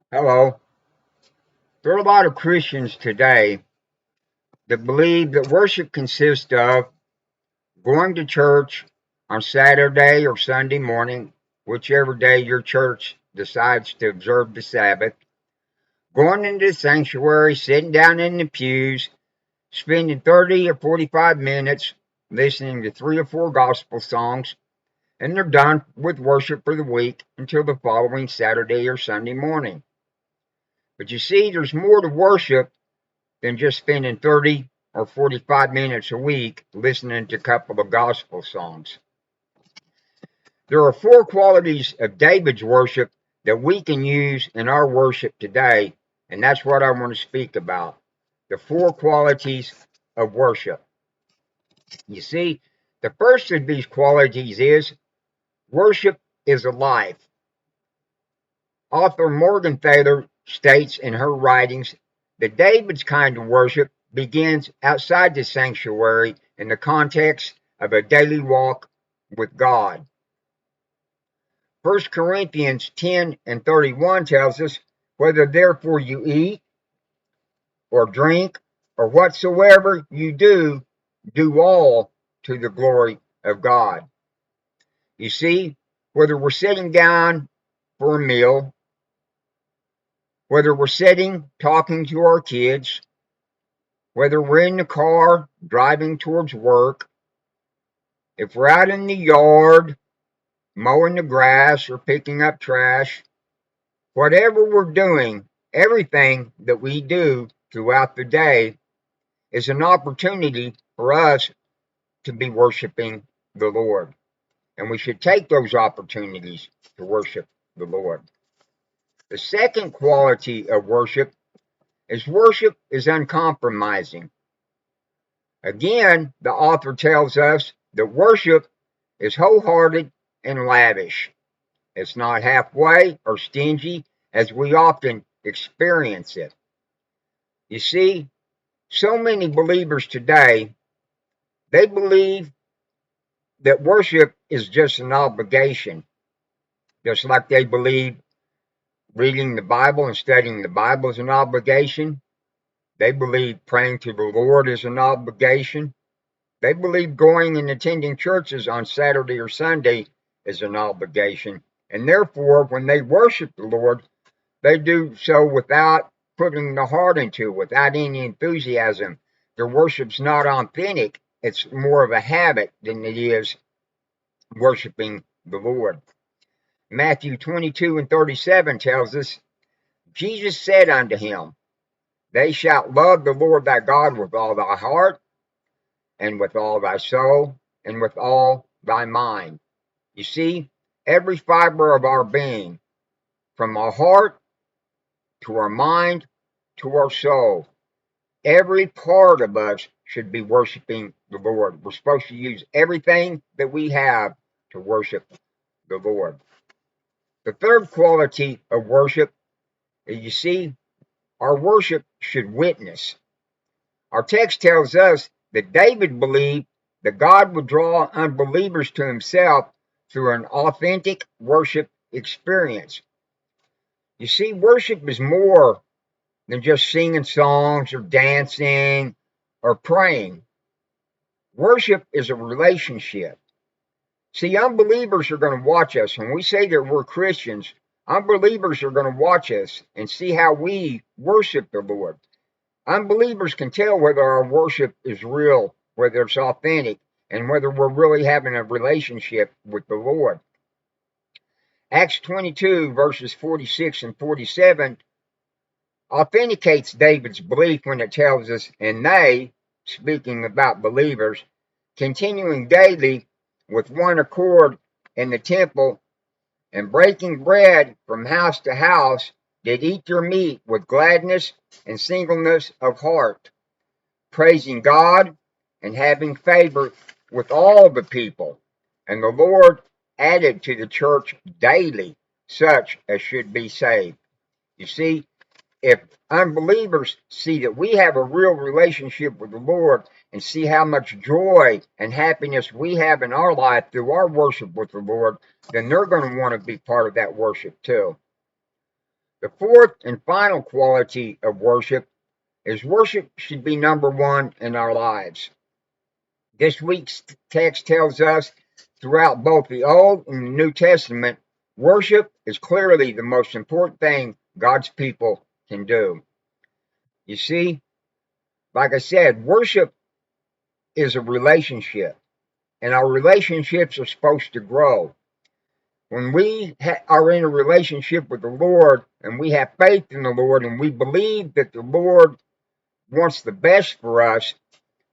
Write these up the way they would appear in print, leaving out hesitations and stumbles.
Hello. There are a lot of Christians today that believe that worship consists of going to church on Saturday or Sunday morning, whichever day your church decides to observe the Sabbath, going into the sanctuary, sitting down in the pews, spending 30 or 45 minutes listening to three or four gospel songs, and they're done with worship for the week until the following Saturday or Sunday morning. But you see, there's more to worship than just spending 30 or 45 minutes a week listening to a couple of gospel songs. There are four qualities of David's worship that we can use in our worship today, and that's what I want to speak about. The four qualities of worship. You see, the first of these qualities is worship is a life. Author Morgan Thaler states in her writings that David's kind of worship begins outside the sanctuary in the context of a daily walk with God. 1 Corinthians 10 and 31 tells us, whether therefore you eat or drink or whatsoever you do, do all to the glory of God. You see, whether we're sitting down for a meal, whether we're sitting talking to our kids, whether we're in the car driving towards work, if we're out in the yard mowing the grass or picking up trash, whatever we're doing, everything that we do throughout the day is an opportunity for us to be worshiping the Lord. And we should take those opportunities to worship the Lord. The second quality of worship is uncompromising. Again, the author tells us that worship is wholehearted and lavish. It's not halfway or stingy as we often experience it. You see, so many believers today, they believe that worship is just an obligation, just like they believe reading the Bible and studying the Bible is an obligation. They believe praying to the Lord is an obligation. They believe going and attending churches on Saturday or Sunday is an obligation. And therefore, when they worship the Lord, they do so without putting the heart into it, without any enthusiasm. Their worship's not authentic. It's more of a habit than it is worshiping the Lord. Matthew 22 and 37 tells us, Jesus said unto him, Thou shalt love the Lord thy God with all thy heart, and with all thy soul, and with all thy mind. You see, every fiber of our being, from our heart to our mind to our soul, every part of us should be worshiping the Lord. We're supposed to use everything that we have to worship the Lord. The third quality of worship is, you see, our worship should witness. Our text tells us that David believed that God would draw unbelievers to himself through an authentic worship experience. You see, worship is more than just singing songs or dancing or praying. Worship is a relationship. See, unbelievers are going to watch us. When we say that we're Christians, unbelievers are going to watch us and see how we worship the Lord. Unbelievers can tell whether our worship is real, whether it's authentic, and whether we're really having a relationship with the Lord. Acts 22, verses 46 and 47, authenticates David's belief when it tells us, and they, speaking about believers, continuing daily with one accord in the temple and breaking bread from house to house, did eat their meat with gladness and singleness of heart, praising God and having favor with all the people. And the Lord added to the church daily such as should be saved. You see, if unbelievers see that we have a real relationship with the Lord and see how much joy and happiness we have in our life through our worship with the Lord, then they're going to want to be part of that worship too. The fourth and final quality of worship is worship should be number one in our lives. This week's text tells us throughout both the Old and the New Testament, worship is clearly the most important thing God's people can do. You see, like I said, worship is a relationship, and our relationships are supposed to grow. When we are in a relationship with the Lord and we have faith in the Lord and we believe that the Lord wants the best for us,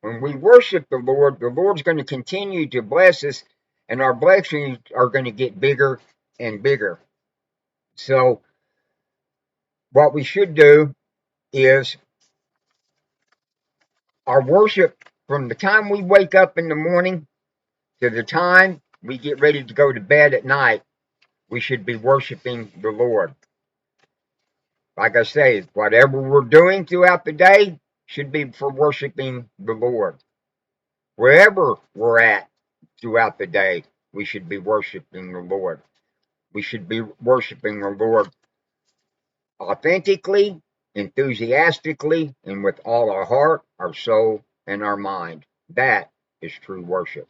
when we worship the Lord's going to continue to bless us, and our blessings are going to get bigger and bigger. So, what we should do is our worship from the time we wake up in the morning to the time we get ready to go to bed at night, we should be worshiping the Lord. Like I say, whatever we're doing throughout the day should be for worshiping the Lord. Wherever we're at throughout the day, we should be worshiping the Lord. We should be worshiping the Lord authentically, enthusiastically, and with all our heart, our soul, and our mind. That is true worship.